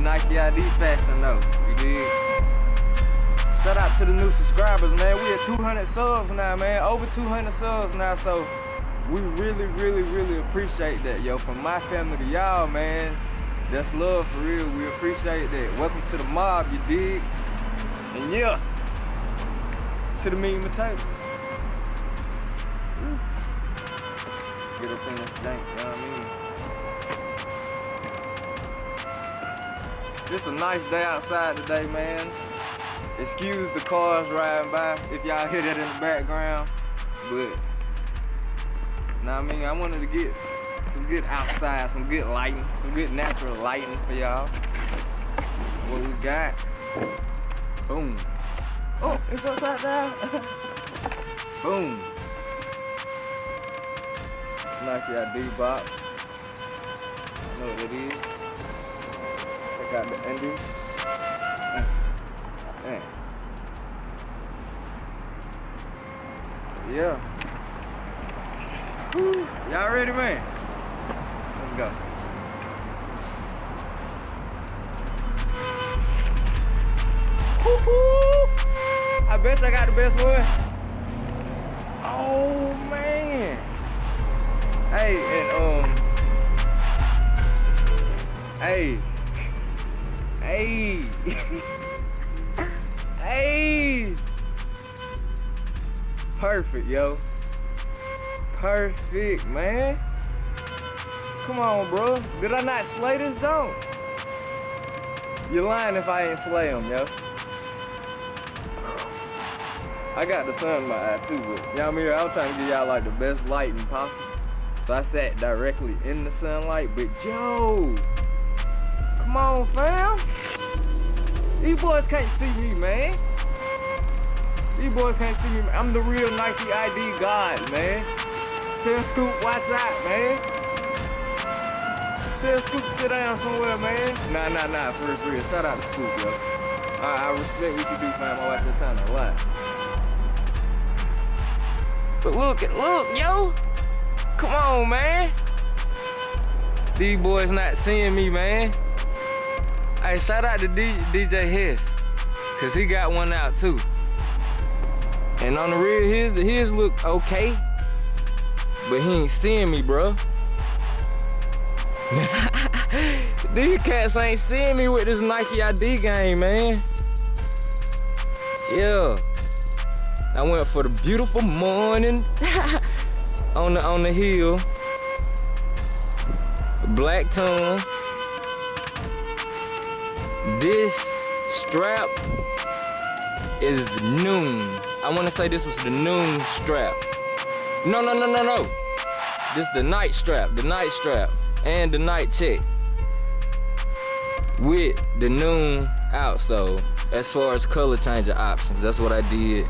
Nike I.D fashion though, you dig? Shout out to the new subscribers, man. We at 200 subs now, man. Over 200 subs now, so we really appreciate that, yo. From my family to y'all, man. That's love for real. We appreciate that. Welcome to the mob, you dig? And yeah, to the meat and potatoes. Get up in this jank, you know what I mean? It's a nice day outside today, man. Excuse the cars riding by if y'all hear that in the background, but know what I mean, I wanted to get some good outside, some good lighting, some good natural lighting for y'all. What we got? Boom. Oh, it's upside down. Boom. Nike I.D box. I know what it is. Check out the ending. Yeah. Y'all ready, man? Let's go. I bet I got the best one. Oh man. Hey, and hey. Hey. Perfect, yo. Perfect, man. Come on, bro. Did I not slay this dome? You're lying if I ain't slay him, yo. I got the sun in my eye too, but you know what I mean? I was trying to give y'all like the best lighting possible. So I sat directly in the sunlight, but yo, come on, fam. These boys can't see me, man. These boys can't see me. I'm the real Nike I.D god, man. Tell Scoop, watch out, man. Tell Scoop to sit down somewhere, man. Nah, for real. Shout out to Scoop, yo. I respect what you do, fam. I watch your channel a lot. But look, yo. Come on, man. These boys not seeing me, man. Hey, shout out to DJ Hess, cause he got one out too. And on the real, his look okay, but he ain't seeing me, bro. These cats ain't seeing me with this Nike I.D game, man. Yeah. I went for the beautiful morning on the hill. Black tongue. This strap is noon. I want to say this was the noon strap. No. This the night strap, and the night check with the noon outsole. As far as color changing options, that's what I did.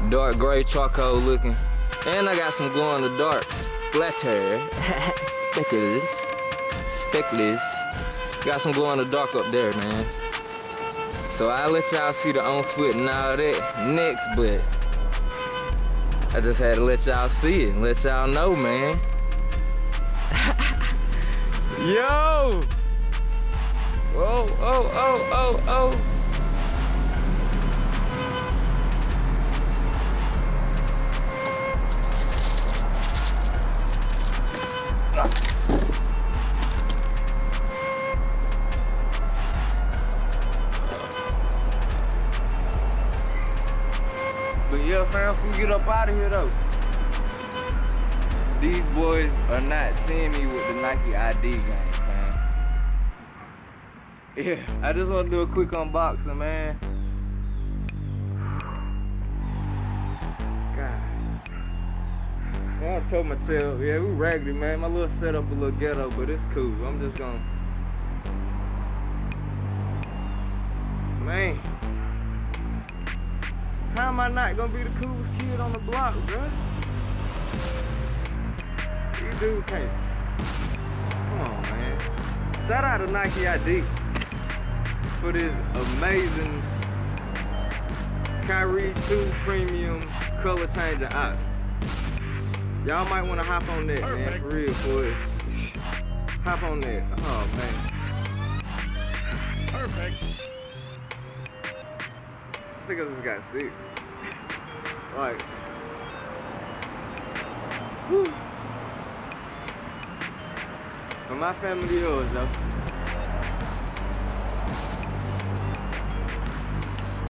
Dark gray charcoal looking, and I got some glow in the dark splatter, speckless. Got some glow in the dark up there, man. So I'll let y'all see the on foot and all that next, but I just had to let y'all see it and let y'all know, man. Yo! Oh. But yeah, fam, if we get up out of here though, these boys are not seeing me with the Nike I.D game, fam. Yeah, I just want to do a quick unboxing, man. God. I told myself, yeah, we raggedy, man. My little setup a little ghetto, but it's cool. I'm just gonna, man. How am I not gonna be the coolest kid on the block, bro? You dude can't. Come on, man. Shout out to Nike I.D for this amazing Kyrie 2 premium color changing option. Y'all might want to hop on that, man, for real, boys. Hop on that. Oh, man. Perfect. I think I just got sick. Like, whew. For my family, yours though.